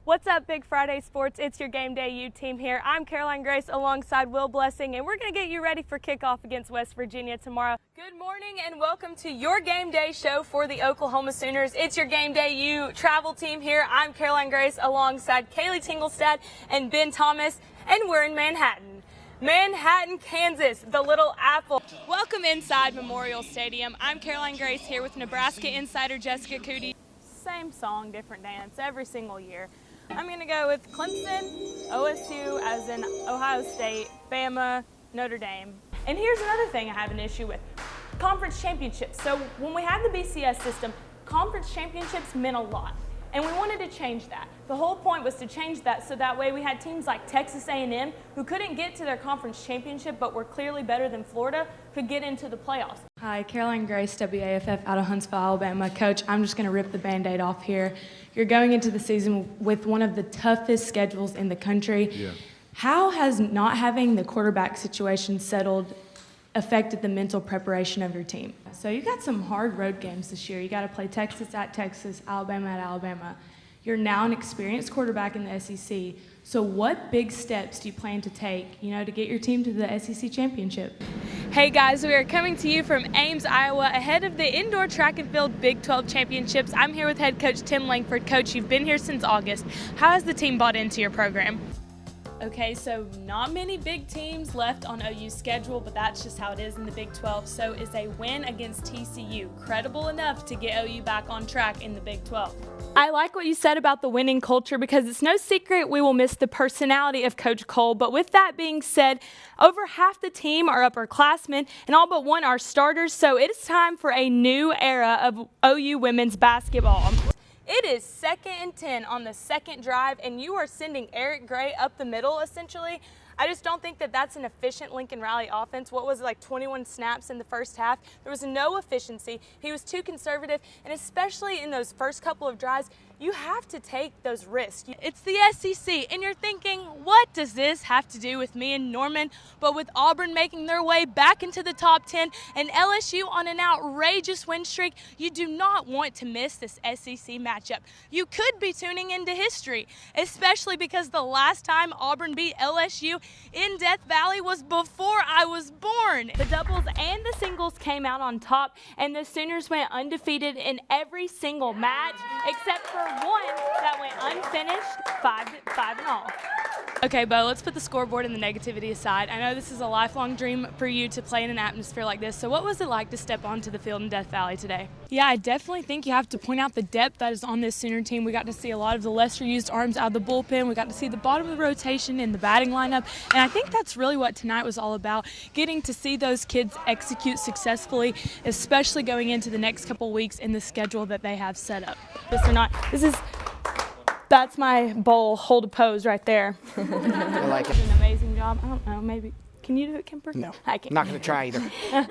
What's up, Big Friday Sports? It's your Game Day U team here. I'm Caroline Grace alongside Will Blessing, and we're going to get you ready for kickoff against West Virginia tomorrow. Good morning and welcome to your Game Day show for the Oklahoma Sooners. It's your Game Day U travel team here. I'm Caroline Grace alongside Kaylee Tinglestad and Ben Thomas, and we're in Manhattan, Kansas, the Little Apple. Welcome inside Memorial Stadium. I'm Caroline Grace here with Nebraska insider Jessica Cootie. Same song, different dance every single year. I'm going to go with Clemson, OSU, as in Ohio State, Bama, Notre Dame. And here's another thing I have an issue with. Conference championships. So when we had the BCS system, conference championships meant a lot. And we wanted to change that. The whole point was to change that so that way we had teams like Texas A&M who couldn't get to their conference championship but were clearly better than Florida could get into the playoffs. Hi, Caroline Grace, WAFF out of Huntsville, Alabama. Coach, I'm just going to rip the Band-Aid off here. You're going into the season with one of the toughest schedules in the country. Yeah. How has not having the quarterback situation settled affected the mental preparation of your team? So you got some hard road games this year. You got to play Texas at Texas, Alabama at Alabama. You're now an experienced quarterback in the SEC. So what big steps do you plan to take, to get your team to the SEC championship? Hey guys, we are coming to you from Ames, Iowa, ahead of the indoor track and field Big 12 championships. I'm here with head coach Tim Langford. Coach, you've been here since August. How has the team bought into your program? Okay, so not many big teams left on OU's schedule, but that's just how it is in the Big 12. So is a win against TCU credible enough to get OU back on track in the Big 12? I like what you said about the winning culture because it's no secret we will miss the personality of Coach Cole. But with that being said, over half the team are upperclassmen and all but one are starters. So it is time for a new era of OU women's basketball. It is 2nd and 10 on the second drive, and you are sending Eric Gray up the middle, essentially. I just don't think that that's an efficient Lincoln Riley offense. What was it, like 21 snaps in the first half? There was no efficiency. He was too conservative, and especially in those first couple of drives, you have to take those risks. It's the SEC, and you're thinking, what does this have to do with me and Norman? But with Auburn making their way back into the top 10 and LSU on an outrageous win streak, you do not want to miss this SEC matchup. You could be tuning into history, especially because the last time Auburn beat LSU in Death Valley was before I was born. The doubles and the singles came out on top, and the Sooners went undefeated in every single match except for one that went unfinished, 5-0. Okay, Bo, let's put the scoreboard and the negativity aside. I know this is a lifelong dream for you to play in an atmosphere like this, so what was it like to step onto the field in Death Valley today? Yeah, I definitely think you have to point out the depth that is on this Sooner team. We got to see a lot of the lesser used arms out of the bullpen. We got to see the bottom of the rotation in the batting lineup, and I think that's really what tonight was all about, getting to see those kids execute successfully, especially going into the next couple weeks in the schedule that they have set up. That's my bowl hold a pose right there. I like it. An amazing job. I don't know, maybe. Can you do it, Kemper? No, I can't. not going to try either.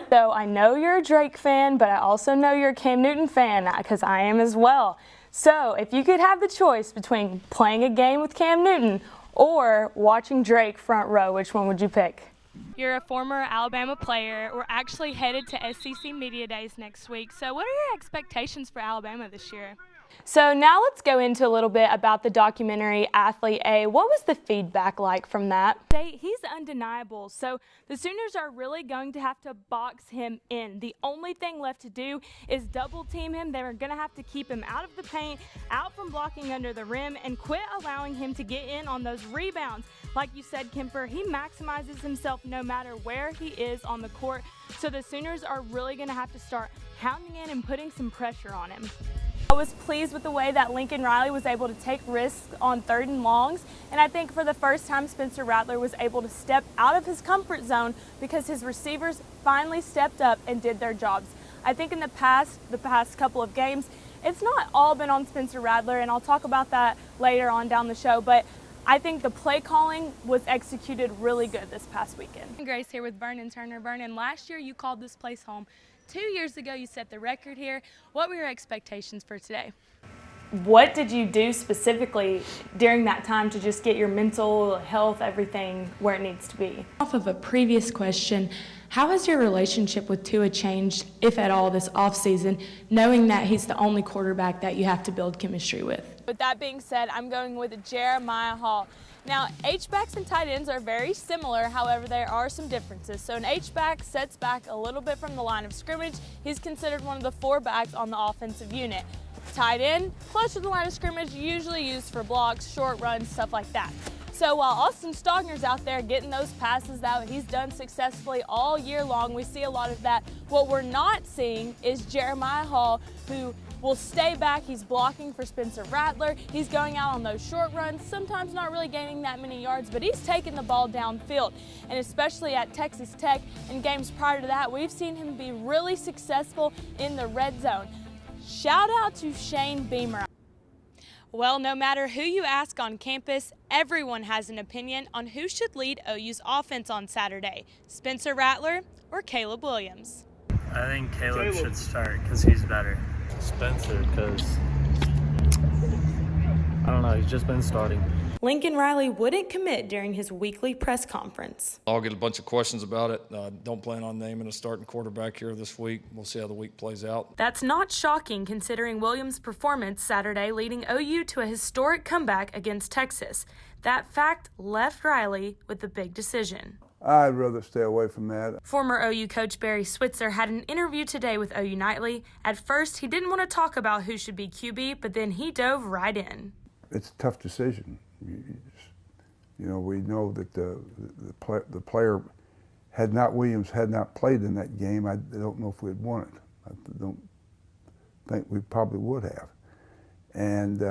So I know you're a Drake fan, but I also know you're a Cam Newton fan because I am as well. So if you could have the choice between playing a game with Cam Newton or watching Drake front row, which one would you pick? You're a former Alabama player. We're actually headed to SEC Media Days next week. So what are your expectations for Alabama this year? So now let's go into a little bit about the documentary Athlete A. What was the feedback like from that? He's undeniable. So the Sooners are really going to have to box him in. The only thing left to do is double team him. They're going to have to keep him out of the paint, out from blocking under the rim, and quit allowing him to get in on those rebounds. Like you said, Kemper, he maximizes himself no matter where he is on the court. So the Sooners are really going to have to start hounding in and putting some pressure on him. I was pleased with the way that Lincoln Riley was able to take risks on 3rd and longs, and I think for the first time Spencer Rattler was able to step out of his comfort zone because his receivers finally stepped up and did their jobs. I think in the past couple of games, it's not all been on Spencer Rattler, and I'll talk about that later on down the show, but I think the play calling was executed really good this past weekend. Grace here with Vernon Turner. Vernon, last year you called this place home. 2 years ago you set the record here. What were your expectations for today? What did you do specifically during that time to just get your mental health, everything where it needs to be? Off of a previous question, how has your relationship with Tua changed, if at all, this offseason, knowing that he's the only quarterback that you have to build chemistry with? With that being said, I'm going with Jeremiah Hall. Now, H-backs and tight ends are very similar, however, there are some differences. So an H-back sets back a little bit from the line of scrimmage. He's considered one of the 4 backs on the offensive unit. Tight end, close to the line of scrimmage, usually used for blocks, short runs, stuff like that. So while Austin Stogner's out there getting those passes that he's done successfully all year long, we see a lot of that. What we're not seeing is Jeremiah Hall, who will stay back. He's blocking for Spencer Rattler. He's going out on those short runs, sometimes not really gaining that many yards, but he's taking the ball downfield. And especially at Texas Tech and games prior to that, we've seen him be really successful in the red zone. Shout out to Shane Beamer. Well, no matter who you ask on campus, everyone has an opinion on who should lead OU's offense on Saturday, Spencer Rattler or Caleb Williams. I think Caleb should start because he's better. Spencer, because I don't know, he's just been starting. Lincoln Riley wouldn't commit during his weekly press conference. I'll get a bunch of questions about it. Don't plan on naming a starting quarterback here this week. We'll see how the week plays out. That's not shocking considering Williams' performance Saturday, leading OU to a historic comeback against Texas. That fact left Riley with the big decision. I'd rather stay away from that. Former OU coach Barry Switzer had an interview today with OU Nightly. At first, he didn't want to talk about who should be QB, but then he dove right in. It's a tough decision. You know, we know that the player, Williams had not played in that game, I don't know if we'd won it. I don't think we probably would have. And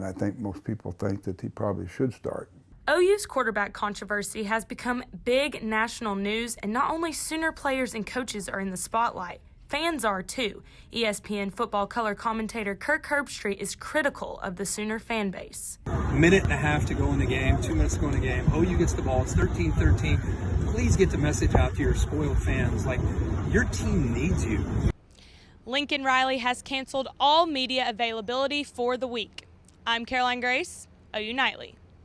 I think most people think that he probably should start. OU's quarterback controversy has become big national news, and not only Sooner players and coaches are in the spotlight. Fans are too. ESPN football color commentator Kirk Herbstreit is critical of the Sooner fan base. Minute and a half to go in the game, 2 minutes to go in the game. OU gets the ball, it's 13-13. Please get the message out to your spoiled fans, like, your team needs you. Lincoln Riley has canceled all media availability for the week. I'm Caroline Grace, OU Nightly.